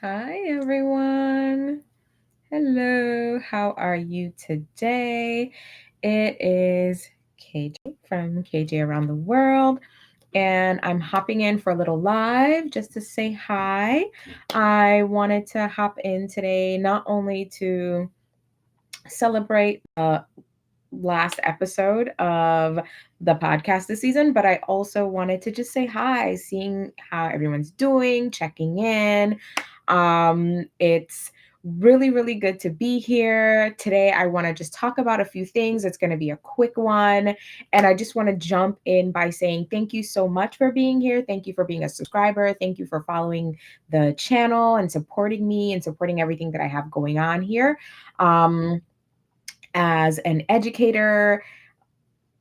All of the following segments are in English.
Hi, everyone. Hello. How are you today? It is KJ from KJ Around the World, and I'm hopping in for a little live just to say hi. I wanted to hop in today not only to celebrate the last episode of the podcast this season, but I also wanted to just say hi, seeing how everyone's doing, checking in. It's really good to be here. Today, I want to just talk about a few things. It's going to be a quick one. And I just want to jump in by saying thank you so much for being here. Thank you for being a subscriber. Thank you for following the channel and supporting me and supporting everything that I have going on here. As an educator,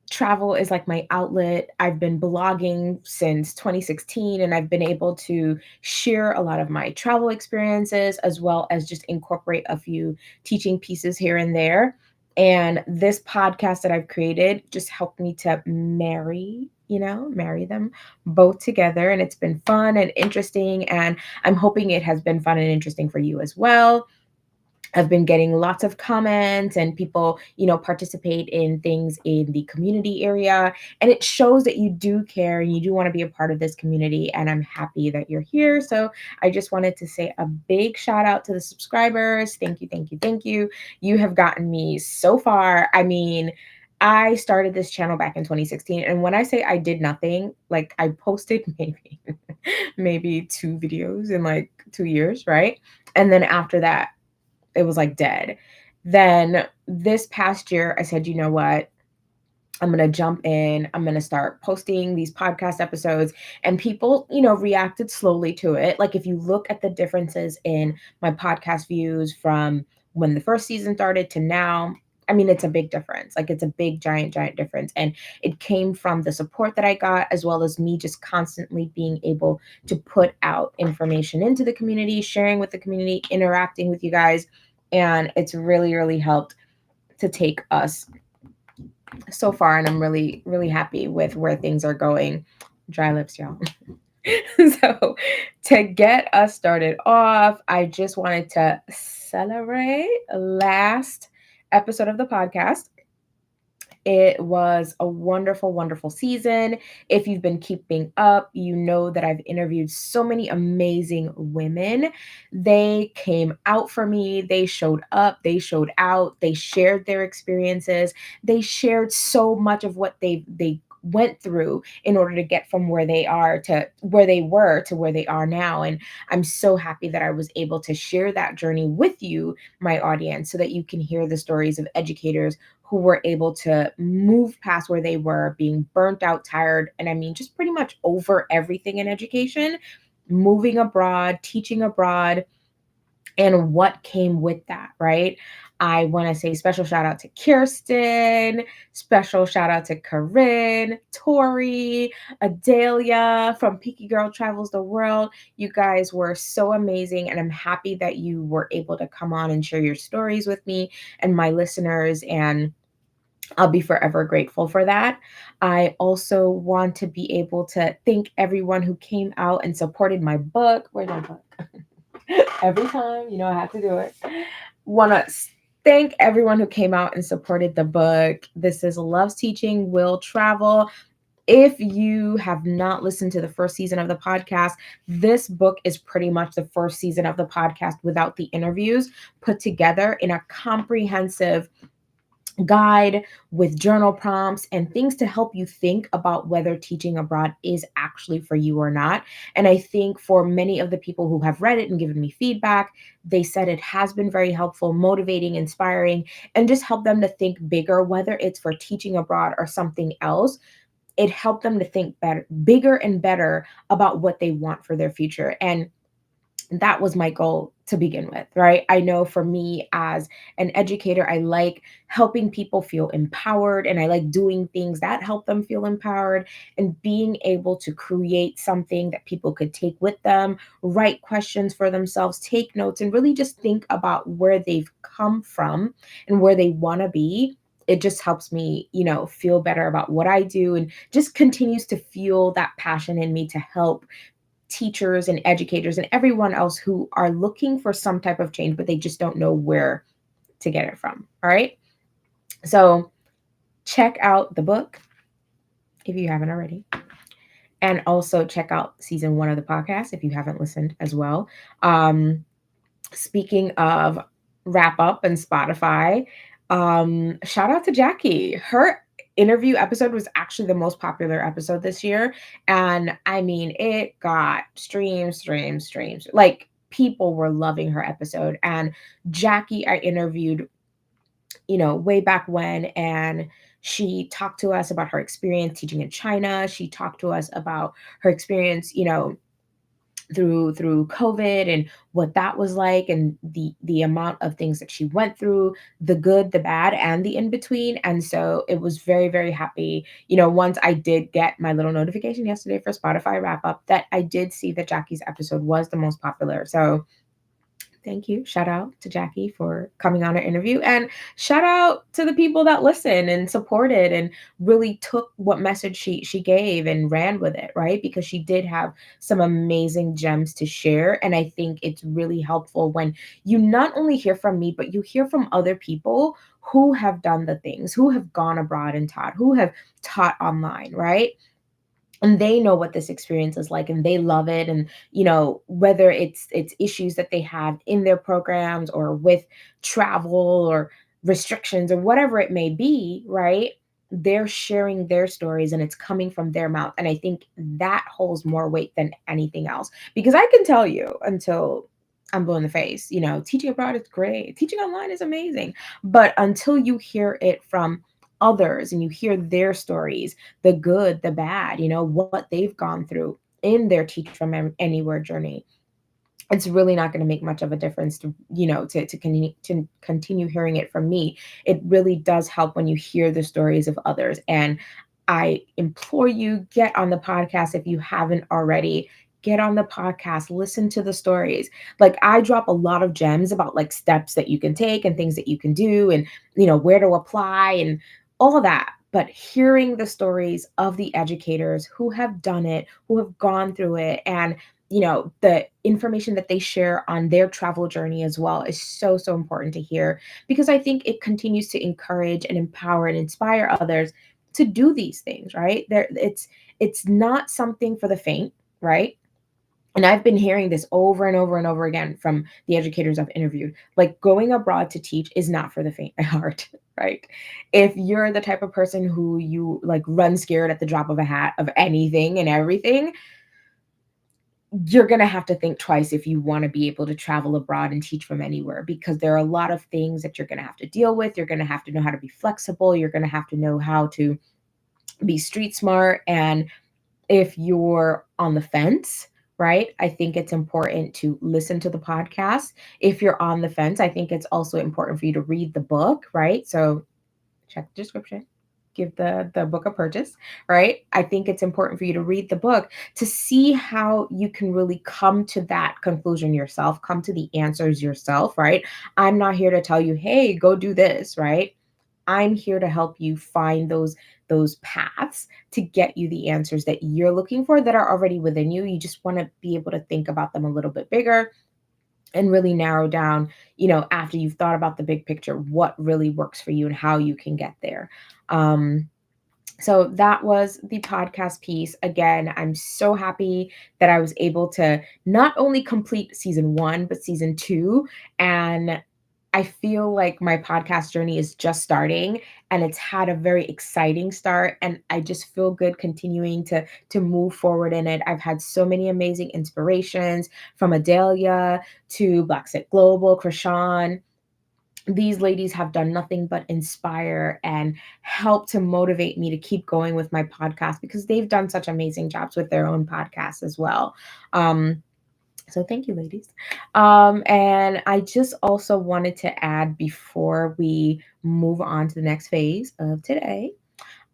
travel is like my outlet. I've been blogging since 2016, and I've been able to share a lot of my travel experiences as well as just incorporate a few teaching pieces here and there. And this podcast that I've created just helped me to marry them both together. And it's been fun and interesting. And I'm hoping it has been fun and interesting for you as well. I've been getting lots of comments and people, participate in things in the community area. And it shows that you do care and you do want to be a part of this community. And I'm happy that you're here. So I just wanted to say a big shout out to the subscribers. Thank you, thank you, thank you. You have gotten me so far. I mean, I started this channel back in 2016. And when I say I did nothing, like I posted maybe 2 videos in like 2 years, right? And then after that, it was like dead. Then this past year, I said, you know what? I'm going to jump in. I'm going to start posting these podcast episodes. And people, reacted slowly to it. Like if you look at the differences in my podcast views from when the first season started to now, I mean, it's a big difference. Like it's a big, giant difference. And it came from the support that I got, as well as me just constantly being able to put out information into the community, sharing with the community, interacting with you guys. And it's really helped to take us so far. And I'm really happy with where things are going. Dry lips, y'all. So to get us started off, I just wanted to celebrate last episode of the podcast. It was a wonderful season. If you've been keeping up, you know that I've interviewed so many amazing women. They came out for me. They showed up. They showed out. They shared their experiences. They shared so much of what they went through in order to get from where they are to where they were to where they are now. And I'm so happy that I was able to share that journey with you, my audience, so that you can hear the stories of educators who were able to move past where they were, being burnt out, tired, and I mean, just pretty much over everything in education, moving abroad, teaching abroad, and what came with that, right? I want to say special shout out to Kirsten, special shout out to Corinne, Tori, Adelia from Peaky Girl Travels the World. You guys were so amazing, and I'm happy that you were able to come on and share your stories with me and my listeners, and I'll be forever grateful for that. I also want to be able to thank everyone who came out and supported my book. Where's my book? Every time, I have to do it. Want to thank everyone who came out and supported the book. This is Love's Teaching Will Travel. If you have not listened to the first season of the podcast, this book is pretty much the first season of the podcast without the interviews put together in a comprehensive guide with journal prompts and things to help you think about whether teaching abroad is actually for you or not. And I think for many of the people who have read it and given me feedback, they said it has been very helpful, motivating, inspiring, and just help them to think bigger, whether it's for teaching abroad or something else. It helped them to think better, bigger and better about what they want for their future. And that was my goal to begin with, right? I know for me as an educator, I like helping people feel empowered, and I like doing things that help them feel empowered, and being able to create something that people could take with them, write questions for themselves, take notes, and really just think about where they've come from and where they want to be. It just helps me, feel better about what I do, and just continues to fuel that passion in me to help teachers and educators and everyone else who are looking for some type of change, but they just don't know where to get it from. All right. So check out the book if you haven't already. And also check out season 1 of the podcast if you haven't listened as well. Speaking of wrap up and Spotify, shout out to Jackie. Her interview episode was actually the most popular episode this year. And I mean, it got streams. Like people were loving her episode. And Jackie, I interviewed, way back when, and she talked to us about her experience teaching in China. She talked to us about her experience, through COVID and what that was like, and the amount of things that she went through, the good, the bad, and the in between. And so it was very, very happy. Once I did get my little notification yesterday for Spotify wrap up, that I did see that Jackie's episode was the most popular. So thank you. Shout out to Jackie for coming on our interview, and shout out to the people that listened and supported and really took what message she gave and ran with it, right? Because she did have some amazing gems to share. And I think it's really helpful when you not only hear from me, but you hear from other people who have done the things, who have gone abroad and taught, who have taught online, right? And they know what this experience is like, and they love it. And whether it's issues that they have in their programs or with travel or restrictions or whatever it may be, right? They're sharing their stories and it's coming from their mouth. And I think that holds more weight than anything else, because I can tell you, until I'm blue in the face, teaching abroad is great, teaching online is amazing, but until you hear it from others and you hear their stories, the good, the bad, what they've gone through in their Teach from Anywhere journey, it's really not going to make much of a difference to continue hearing it from me. It really does help when you hear the stories of others. And I implore you, get on the podcast if you haven't already. Get on the podcast, listen to the stories. Like, I drop a lot of gems about like steps that you can take and things that you can do, and where to apply and all of that. But hearing the stories of the educators who have done it, who have gone through it, and the information that they share on their travel journey as well is so, so important to hear, because I think it continues to encourage and empower and inspire others to do these things, right? It's not something for the faint, right? And I've been hearing this over and over and over again from the educators I've interviewed. Like, going abroad to teach is not for the faint of heart, right? If you're the type of person who you like run scared at the drop of a hat of anything and everything, you're going to have to think twice if you want to be able to travel abroad and teach from anywhere, because there are a lot of things that you're going to have to deal with. You're going to have to know how to be flexible. You're going to have to know how to be street smart. And if you're on the fence, right, I think it's important to listen to the podcast. If you're on the fence, I think it's also important for you to read the book, right? So check the description, give the book a purchase, right? I think it's important for you to read the book to see how you can really come to that conclusion yourself, come to the answers yourself, right? I'm not here to tell you, hey, go do this, right? I'm here to help you find those paths to get you the answers that you're looking for, that are already within you. You just want to be able to think about them a little bit bigger and really narrow down, after you've thought about the big picture, what really works for you and how you can get there. So that was the podcast piece. Again, I'm so happy that I was able to not only complete season 1, but season 2. And I feel like my podcast journey is just starting, and it's had a very exciting start, and I just feel good continuing to move forward in it. I've had so many amazing inspirations, from Adelia to Black Sit Global, Krishan. These ladies have done nothing but inspire and help to motivate me to keep going with my podcast, because they've done such amazing jobs with their own podcasts as well. So thank you, ladies. And I just also wanted to add, before we move on to the next phase of today,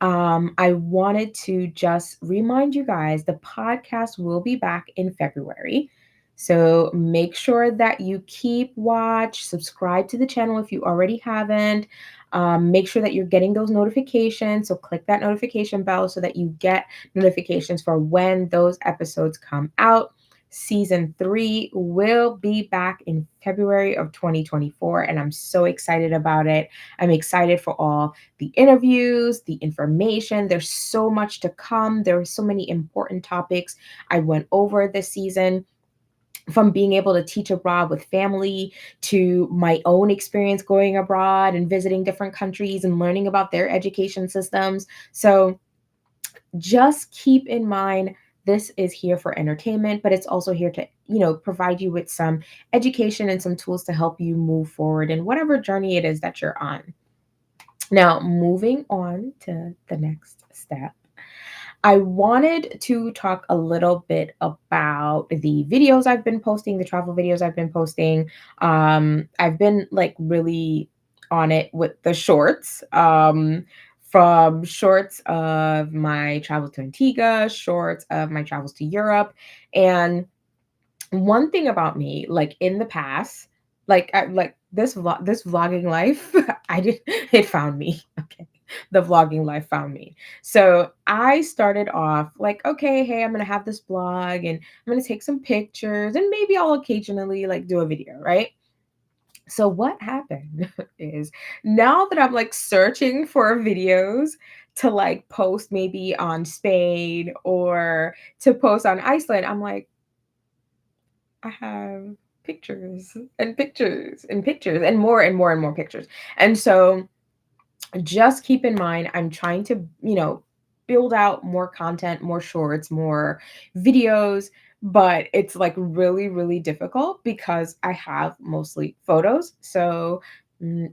I wanted to just remind you guys, the podcast will be back in February. So make sure that you keep watch, subscribe to the channel if you already haven't. Make sure that you're getting those notifications. So click that notification bell so that you get notifications for when those episodes come out. Season 3 will be back in February of 2024, and I'm so excited about it. I'm excited for all the interviews, the information. There's so much to come. There are so many important topics I went over this season, from being able to teach abroad with family to my own experience going abroad and visiting different countries and learning about their education systems. So just keep in mind, this is here for entertainment, but it's also here to, provide you with some education and some tools to help you move forward in whatever journey it is that you're on. Now, moving on to the next step, I wanted to talk a little bit about the videos I've been posting, the travel videos I've been posting. I've been like really on it with the shorts. From shorts of my travel to Antigua, shorts of my travels to Europe. And one thing about me, like in the past, like this vlogging life, I did it found me. Okay. The vlogging life found me. So I started off like, okay, hey, I'm gonna have this blog and I'm gonna take some pictures and maybe I'll occasionally like do a video, right? So what happened is, now that I'm like searching for videos to like post maybe on Spain or to post on Iceland, I'm like, I have pictures and pictures and pictures and more and more and more pictures. And so just keep in mind, I'm trying to, build out more content, more shorts, more videos, but it's like really, really difficult because I have mostly photos. So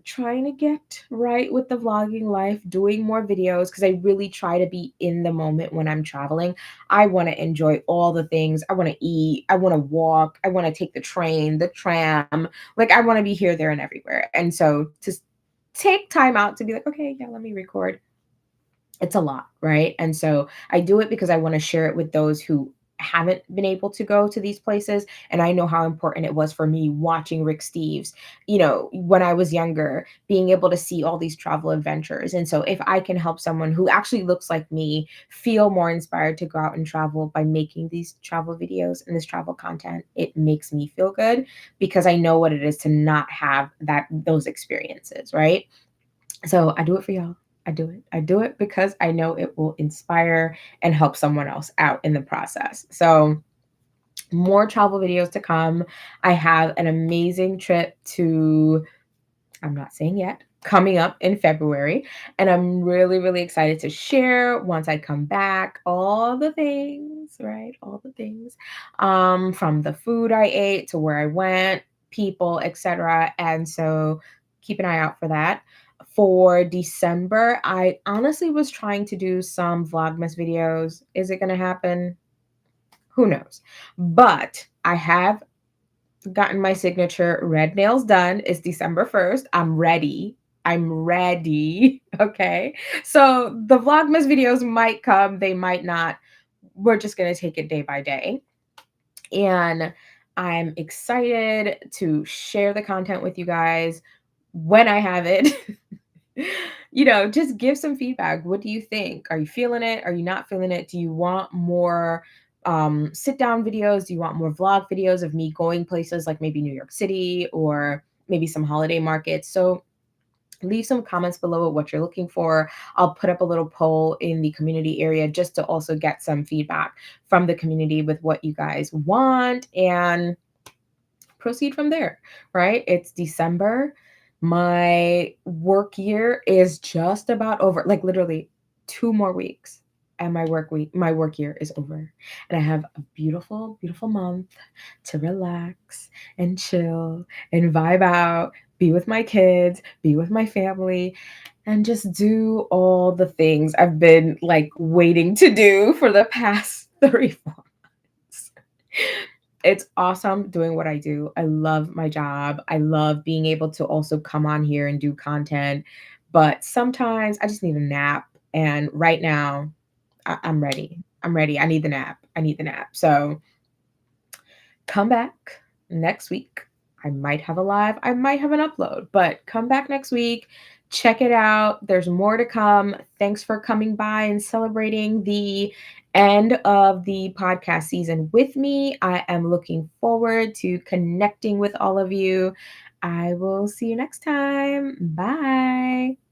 trying to get right with the vlogging life, doing more videos because I really try to be in the moment when I'm traveling. I want to enjoy all the things. I want to eat. I want to walk. I want to take the train, the tram. Like I want to be here, there, and everywhere. And so to take time out to be like, okay, yeah, let me record. It's a lot, right? And so I do it because I want to share it with those who haven't been able to go to these places. And I know how important it was for me watching Rick Steves, when I was younger, being able to see all these travel adventures. And so if I can help someone who actually looks like me feel more inspired to go out and travel by making these travel videos and this travel content, it makes me feel good because I know what it is to not have those experiences, right? So I do it for y'all. I do it. I do it because I know it will inspire and help someone else out in the process. So more travel videos to come. I have an amazing trip to, I'm not saying yet, coming up in February. And I'm really, really excited to share once I come back all the things, right? All the things, from the food I ate to where I went, people, etc. And so keep an eye out for that. For December, I honestly was trying to do some Vlogmas videos. Is it going to happen? Who knows? But I have gotten my signature red nails done. It's December 1st. I'm ready. I'm ready. Okay. So the Vlogmas videos might come, they might not. We're just going to take it day by day. And I'm excited to share the content with you guys when I have it. Just give some feedback. What do you think? Are you feeling it? Are you not feeling it? Do you want more sit down videos? Do you want more vlog videos of me going places like maybe New York City or maybe some holiday markets? So leave some comments below what you're looking for. I'll put up a little poll in the community area just to also get some feedback from the community with what you guys want and proceed from there, right? It's December. My work year is just about over, like literally 2 more weeks. And my work year is over. And I have a beautiful, beautiful month to relax and chill and vibe out, be with my kids, be with my family, and just do all the things I've been like waiting to do for the past 34 months. It's awesome doing what I do. I love my job. I love being able to also come on here and do content. But sometimes I just need a nap. And right now, I'm ready. I'm ready. I need the nap. I need the nap. So come back next week. I might have a live, I might have an upload, but come back next week. Check it out. There's more to come. Thanks for coming by and celebrating the end of the podcast season with me. I am looking forward to connecting with all of you. I will see you next time. Bye.